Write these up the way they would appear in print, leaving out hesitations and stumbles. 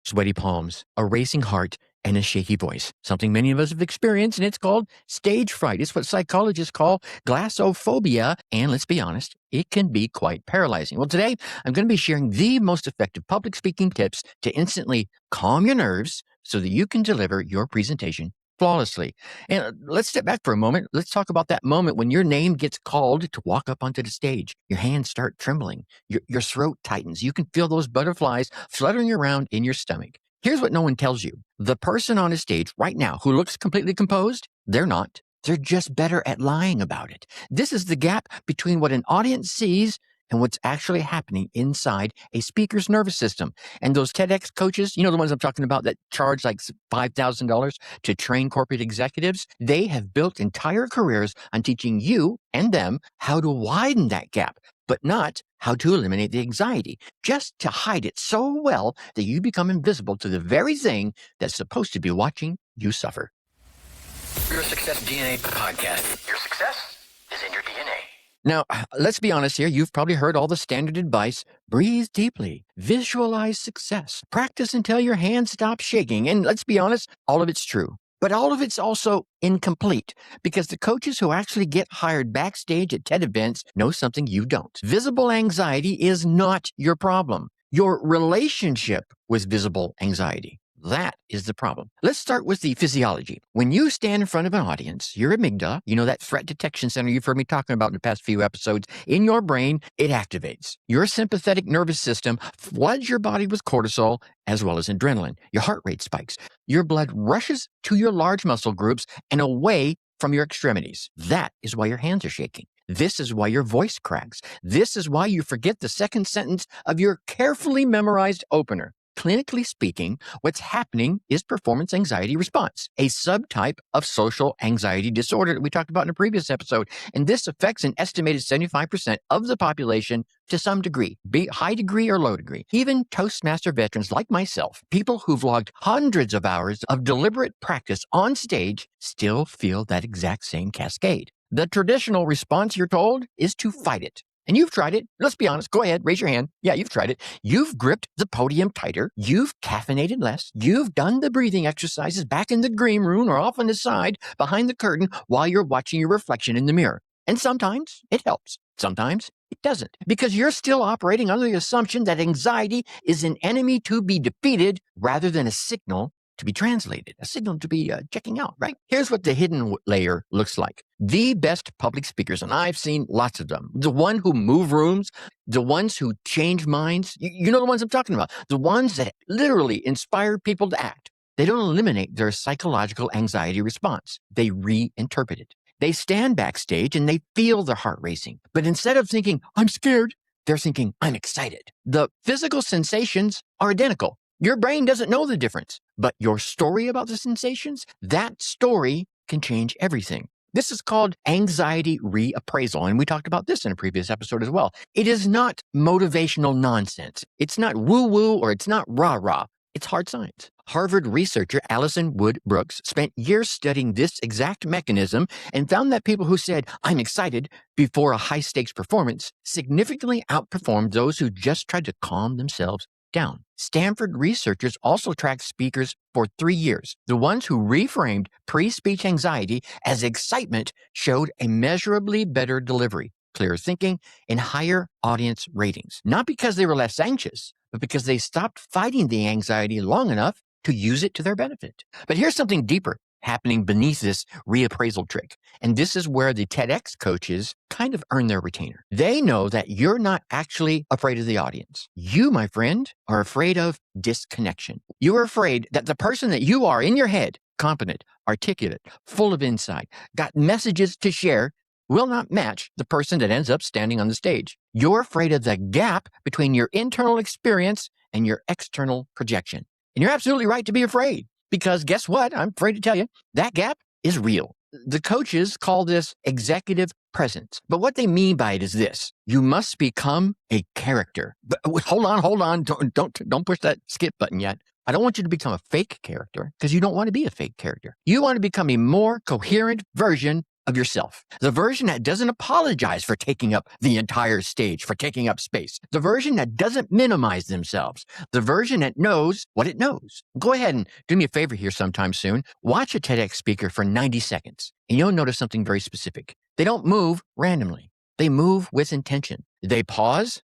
sweaty palms, a racing heart, and a shaky voice. Something many of us have experienced, and it's called stage fright. It's what psychologists call glossophobia, and let's be honest, it can be quite paralyzing. Well, today, I'm going to be sharing the most effective public speaking tips to instantly calm your nerves so that you can deliver your presentation flawlessly. And let's step back for a moment. Let's talk about that moment when your name gets called to walk up onto the stage. Your hands start trembling. Your throat tightens. You can feel those butterflies fluttering around in your stomach. Here's what no one tells you. The person on a stage right now who looks completely composed, they're not. They're just better at lying about it. This is the gap between what an audience sees and what's actually happening inside a speaker's nervous system. And those TEDx coaches, the ones I'm talking about that charge like $5,000 to train corporate executives, they have built entire careers on teaching you and them how to widen that gap, but not how to eliminate the anxiety, just to hide it so well that you become invisible to the very thing that's supposed to be watching you suffer. Your Success DNA podcast. Your success is in your DNA. Now, let's be honest here. You've probably heard all the standard advice. Breathe deeply. Visualize success. Practice until your hands stop shaking. And let's be honest, all of it's true. But all of it's also incomplete because the coaches who actually get hired backstage at TED events know something you don't. Visible anxiety is not your problem. Your relationship with visible anxiety. That is the problem. Let's start with the physiology. When you stand in front of an audience, your amygdala, that threat detection center you've heard me talking about in the past few episodes, in your brain, it activates. Your sympathetic nervous system floods your body with cortisol as well as adrenaline. Your heart rate spikes. Your blood rushes to your large muscle groups and away from your extremities. That is why your hands are shaking. This is why your voice cracks. This is why you forget the second sentence of your carefully memorized opener. Clinically speaking, what's happening is performance anxiety response, a subtype of social anxiety disorder that we talked about in a previous episode. And this affects an estimated 75% of the population to some degree, be it high degree or low degree. Even Toastmaster veterans like myself, people who've logged hundreds of hours of deliberate practice on stage, still feel that exact same cascade. The traditional response, you're told, is to fight it. And you've tried it. Let's be honest. Go ahead. Raise your hand. Yeah, you've tried it. You've gripped the podium tighter. You've caffeinated less. You've done the breathing exercises back in the green room or off on the side behind the curtain while you're watching your reflection in the mirror. And sometimes it helps. Sometimes it doesn't. Because you're still operating under the assumption that anxiety is an enemy to be defeated rather than a signal to be translated, a signal to be checking out, right? Here's what the hidden layer looks like. The best public speakers, and I've seen lots of them, the one who move rooms, the ones who change minds, you know the ones I'm talking about, the ones that literally inspire people to act. They don't eliminate their psychological anxiety response. They reinterpret it. They stand backstage and they feel their heart racing. But instead of thinking, I'm scared, they're thinking, I'm excited. The physical sensations are identical. Your brain doesn't know the difference, but your story about the sensations, that story can change everything. This is called anxiety reappraisal, and we talked about this in a previous episode as well. It is not motivational nonsense. It's not woo-woo or it's not rah-rah. It's hard science. Harvard researcher Alison Wood Brooks spent years studying this exact mechanism and found that people who said, I'm excited, before a high-stakes performance significantly outperformed those who just tried to calm themselves down. Stanford researchers also tracked speakers for 3 years. The ones who reframed pre-speech anxiety as excitement showed a measurably better delivery, clearer thinking, and higher audience ratings. Not because they were less anxious, but because they stopped fighting the anxiety long enough to use it to their benefit. But here's something deeper happening beneath this reappraisal trick. And this is where the TEDx coaches kind of earn their retainer. They know that you're not actually afraid of the audience. You, my friend, are afraid of disconnection. You're afraid that the person that you are in your head, competent, articulate, full of insight, got messages to share, will not match the person that ends up standing on the stage. You're afraid of the gap between your internal experience and your external projection. And you're absolutely right to be afraid. Because guess what? I'm afraid to tell you, that gap is real. The coaches call this executive presence. But what they mean by it is this. You must become a character. But hold on. Don't push that skip button yet. I don't want you to become a fake character because you don't want to be a fake character. You want to become a more coherent version of yourself. The version that doesn't apologize for taking up the entire stage, for taking up space. The version that doesn't minimize themselves. The version that knows what it knows. Go ahead and do me a favor here sometime soon. Watch a TEDx speaker for 90 seconds, and you'll notice something very specific. They don't move randomly. They move with intention. They pause,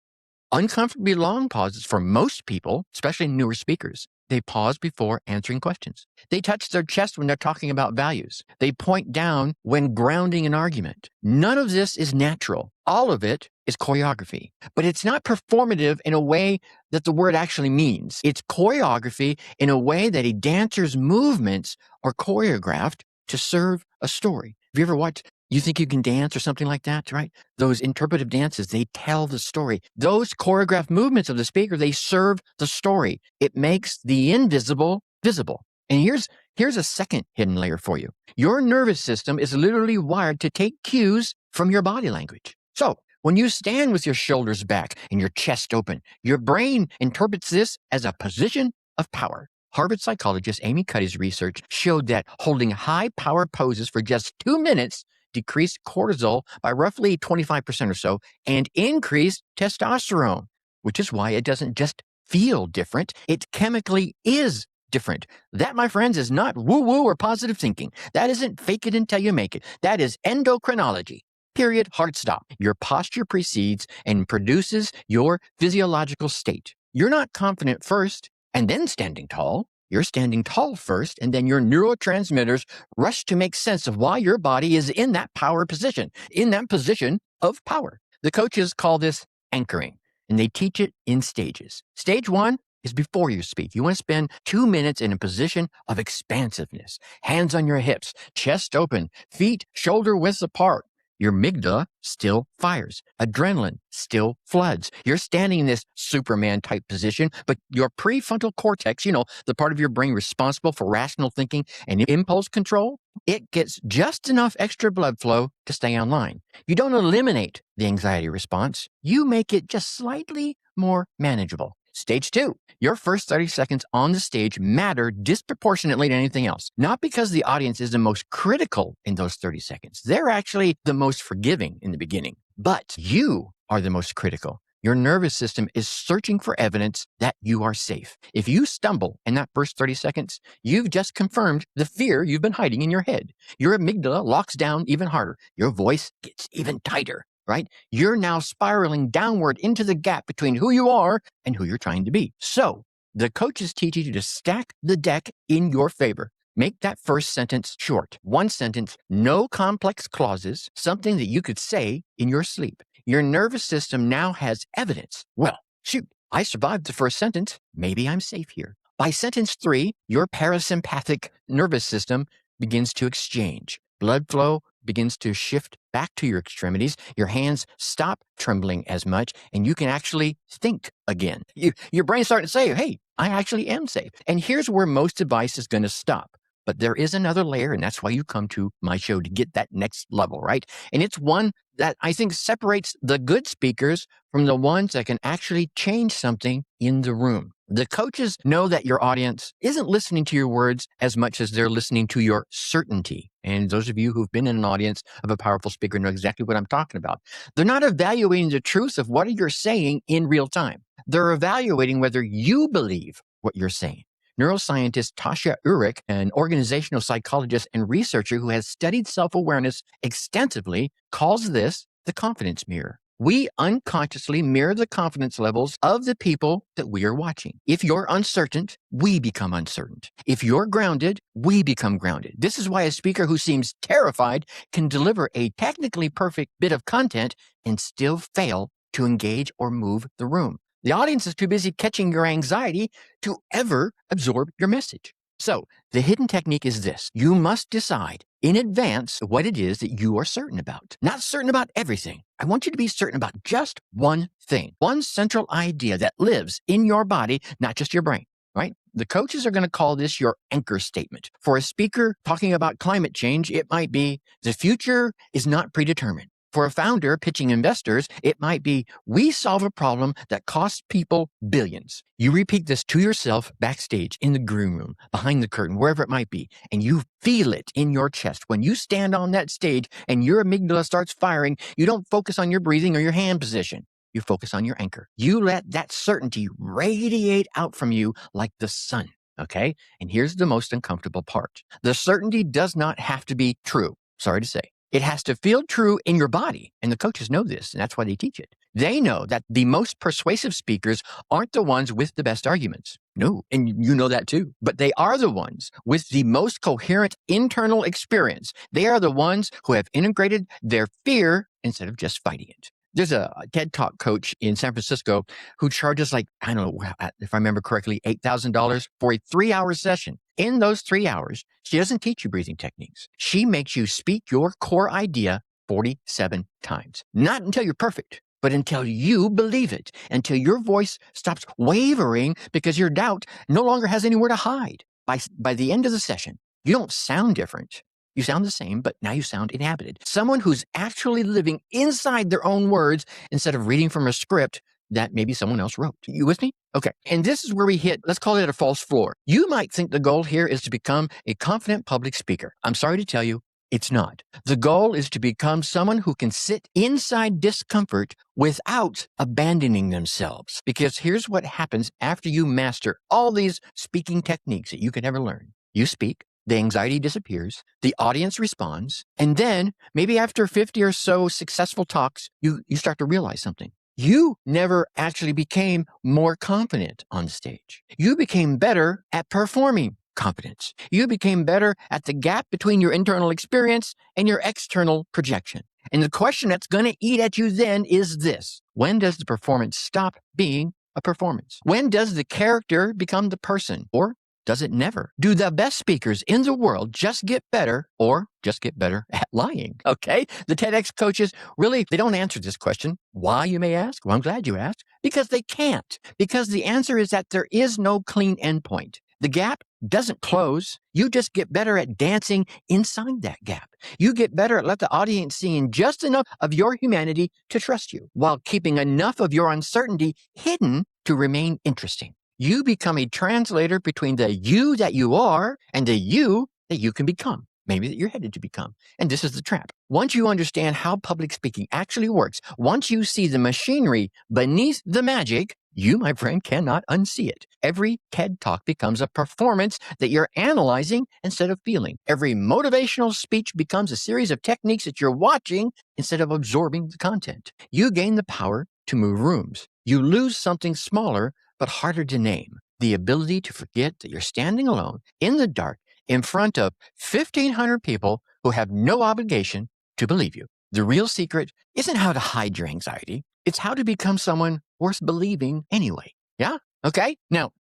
uncomfortably long pauses for most people, especially newer speakers. They pause before answering questions. They touch their chest when they're talking about values. They point down when grounding an argument. None of this is natural. All of it is choreography. But it's not performative in a way that the word actually means. It's choreography in a way that a dancer's movements are choreographed to serve a story. Have you ever watched You Think You Can Dance or something like that, right? Those interpretive dances, they tell the story. Those choreographed movements of the speaker, they serve the story. It makes the invisible visible. And here's a second hidden layer for you. Your nervous system is literally wired to take cues from your body language. So when you stand with your shoulders back and your chest open, your brain interprets this as a position of power. Harvard psychologist Amy Cuddy's research showed that holding high power poses for just 2 minutes decreased cortisol by roughly 25% or so, and increased testosterone, which is why it doesn't just feel different. It chemically is different. That, my friends, is not woo-woo or positive thinking. That isn't fake it until you make it. That is endocrinology. Period. Hard stop. Your posture precedes and produces your physiological state. You're not confident first and then standing tall. You're standing tall first, and then your neurotransmitters rush to make sense of why your body is in that power position, in that position of power. The coaches call this anchoring, and they teach it in stages. Stage 1 is before you speak. You want to spend 2 minutes in a position of expansiveness, hands on your hips, chest open, feet shoulder width apart. Your amygdala still fires. Adrenaline still floods. You're standing in this Superman type position, but your prefrontal cortex, the part of your brain responsible for rational thinking and impulse control, it gets just enough extra blood flow to stay online. You don't eliminate the anxiety response. You make it just slightly more manageable. Stage 2, your first 30 seconds on the stage matter disproportionately to anything else. Not because the audience is the most critical in those 30 seconds. They're actually the most forgiving in the beginning. But you are the most critical. Your nervous system is searching for evidence that you are safe. If you stumble in that first 30 seconds, you've just confirmed the fear you've been hiding in your head. Your amygdala locks down even harder. Your voice gets even tighter. Right? You're now spiraling downward into the gap between who you are and who you're trying to be. So the coaches teach you to stack the deck in your favor. Make that first sentence short. One sentence, no complex clauses, something that you could say in your sleep. Your nervous system now has evidence. Well, shoot, I survived the first sentence. Maybe I'm safe here. By sentence 3, your parasympathetic nervous system begins to exchange. Blood flow begins to shift back to your extremities. Your hands stop trembling as much, and you can actually think again. Your brain's starting to say, hey, I actually am safe. And here's where most advice is going to stop. But there is another layer, and that's why you come to my show, to get that next level, right? And it's one that I think separates the good speakers from the ones that can actually change something in the room. The coaches know that your audience isn't listening to your words as much as they're listening to your certainty. And those of you who've been in an audience of a powerful speaker know exactly what I'm talking about. They're not evaluating the truth of what you're saying in real time. They're evaluating whether you believe what you're saying. Neuroscientist Tasha Eurich, an organizational psychologist and researcher who has studied self-awareness extensively, calls this the confidence mirror. We unconsciously mirror the confidence levels of the people that we are watching. If you're uncertain, we become uncertain. If you're grounded, we become grounded. This is why a speaker who seems terrified can deliver a technically perfect bit of content and still fail to engage or move the room. The audience is too busy catching your anxiety to ever absorb your message. So the hidden technique is this. You must decide in advance what it is that you are certain about. Not certain about everything. I want you to be certain about just one thing, one central idea that lives in your body, not just your brain, right? The coaches are going to call this your anchor statement. For a speaker talking about climate change, it might be, the future is not predetermined. For a founder pitching investors, it might be, we solve a problem that costs people billions. You repeat this to yourself backstage, in the green room, behind the curtain, wherever it might be, and you feel it in your chest. When you stand on that stage and your amygdala starts firing, you don't focus on your breathing or your hand position. You focus on your anchor. You let that certainty radiate out from you like the sun, okay? And here's the most uncomfortable part. The certainty does not have to be true, sorry to say. It has to feel true in your body. And the coaches know this, and that's why they teach it. They know that the most persuasive speakers aren't the ones with the best arguments. No, and you know that too. But they are the ones with the most coherent internal experience. They are the ones who have integrated their fear instead of just fighting it. There's a TED Talk coach in San Francisco who charges like, I don't know, if I remember correctly, $8,000 for a 3-hour session. In those 3 hours, she doesn't teach you breathing techniques. She makes you speak your core idea 47 times. Not until you're perfect, but until you believe it, until your voice stops wavering because your doubt no longer has anywhere to hide. By the end of the session, you don't sound different. You sound the same, but now you sound inhabited. Someone who's actually living inside their own words instead of reading from a script that maybe someone else wrote. You with me? Okay. And this is where we hit, let's call it a false floor. You might think the goal here is to become a confident public speaker. I'm sorry to tell you, it's not. The goal is to become someone who can sit inside discomfort without abandoning themselves. Because here's what happens after you master all these speaking techniques that you can ever learn. You speak. The anxiety disappears, the audience responds, and then maybe after 50 or so successful talks, you start to realize something. You never actually became more confident on stage. You became better at performing confidence. You became better at the gap between your internal experience and your external projection. And the question that's going to eat at you then is this: when does the performance stop being a performance? When does the character become the person? Or does it never? Do the best speakers in the world just get better or just get better at lying? Okay. The TEDx coaches really, they don't answer this question. Why, you may ask? Well, I'm glad you asked. Because they can't. Because the answer is that there is no clean endpoint. The gap doesn't close. You just get better at dancing inside that gap. You get better at let the audience see in just enough of your humanity to trust you, while keeping enough of your uncertainty hidden to remain interesting. You become a translator between the you that you are and the you that you can become, maybe that you're headed to become. And this is the trap. Once you understand how public speaking actually works, once you see the machinery beneath the magic, you, my friend, cannot unsee it. Every TED Talk becomes a performance that you're analyzing instead of feeling. Every motivational speech becomes a series of techniques that you're watching instead of absorbing the content. You gain the power to move rooms. You lose something smaller but harder to name: the ability to forget that you're standing alone in the dark in front of 1,500 people who have no obligation to believe you. The real secret isn't how to hide your anxiety. It's how to become someone worth believing anyway. Yeah? Okay? Now,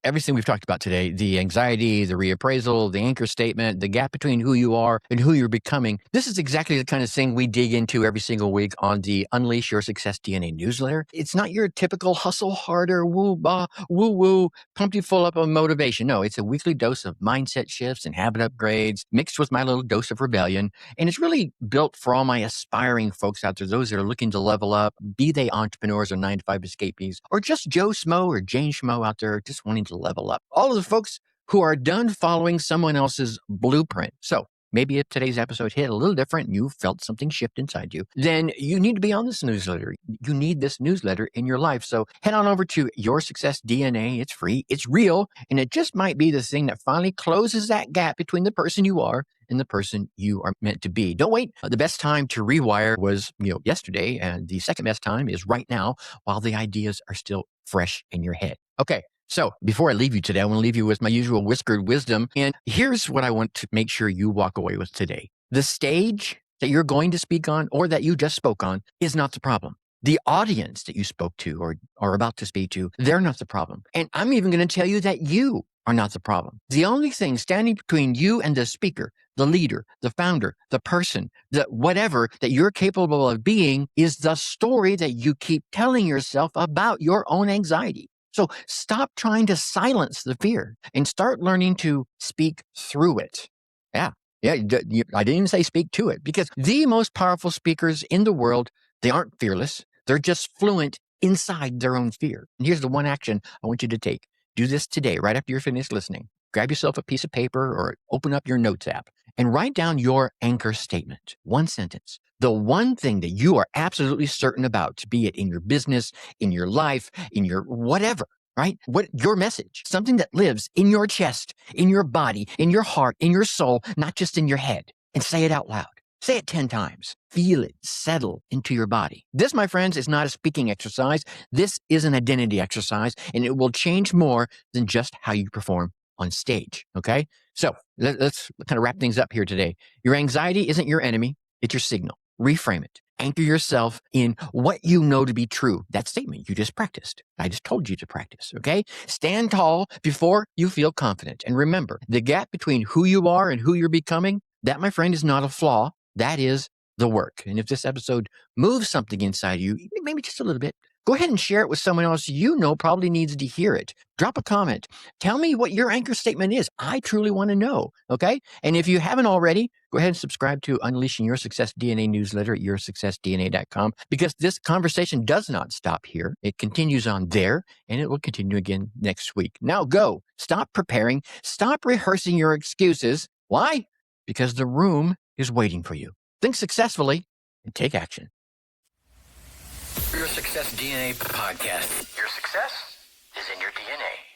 everything we've talked about today, the anxiety, the reappraisal, the anchor statement, the gap between who you are and who you're becoming, this is exactly the kind of thing we dig into every single week on the Unleash Your Success DNA newsletter. It's not your typical hustle harder, woo-bah, woo-woo, pump you full up of motivation. No, it's a weekly dose of mindset shifts and habit upgrades mixed with my little dose of rebellion. And it's really built for all my aspiring folks out there, those that are looking to level up, be they entrepreneurs or 9-to-5 escapees, or just Joe Schmo or Jane Schmo out there just wanting to level up. All of the folks who are done following someone else's blueprint. So maybe if today's episode hit a little different and you felt something shift inside you, then you need to be on this newsletter. You need this newsletter in your life. So head on over to Your Success DNA. It's free, it's real, and it just might be the thing that finally closes that gap between the person you are and the person you are meant to be. Don't wait. The best time to rewire was, yesterday, and the second best time is right now while the ideas are still fresh in your head. Okay. So before I leave you today, I want to leave you with my usual whispered wisdom. And here's what I want to make sure you walk away with today. The stage that you're going to speak on or that you just spoke on is not the problem. The audience that you spoke to or are about to speak to, they're not the problem. And I'm even going to tell you that you are not the problem. The only thing standing between you and the speaker, the leader, the founder, the person, the whatever that you're capable of being is the story that you keep telling yourself about your own anxiety. So stop trying to silence the fear and start learning to speak through it. Yeah. Yeah, I didn't even say speak to it, because the most powerful speakers in the world, they aren't fearless. They're just fluent inside their own fear. And here's the one action I want you to take. Do this today, right after you're finished listening. Grab yourself a piece of paper or open up your notes app and write down your anchor statement. One sentence. The one thing that you are absolutely certain about, be it in your business, in your life, in your whatever, right? What your message, something that lives in your chest, in your body, in your heart, in your soul, not just in your head. And say it out loud. Say it 10 times. Feel it settle into your body. This, my friends, is not a speaking exercise. This is an identity exercise, and it will change more than just how you perform on stage. Okay? So let's kind of wrap things up here today. Your anxiety isn't your enemy. It's your signal. Reframe it. Anchor yourself in what you know to be true. That statement you just practiced. I just told you to practice, okay? Stand tall before you feel confident. And remember, the gap between who you are and who you're becoming, that, my friend, is not a flaw. That is the work. And if this episode moves something inside you, maybe just a little bit, go ahead and share it with someone else you know probably needs to hear it. Drop a comment. Tell me what your anchor statement is. I truly want to know, okay? And if you haven't already, go ahead and subscribe to Unleashing Your Success DNA newsletter at yoursuccessdna.com, because this conversation does not stop here. It continues on there, and it will continue again next week. Now go. Stop preparing. Stop rehearsing your excuses. Why? Because the room is waiting for you. Think successfully and take action. Your Success DNA podcast. Your success is in your DNA.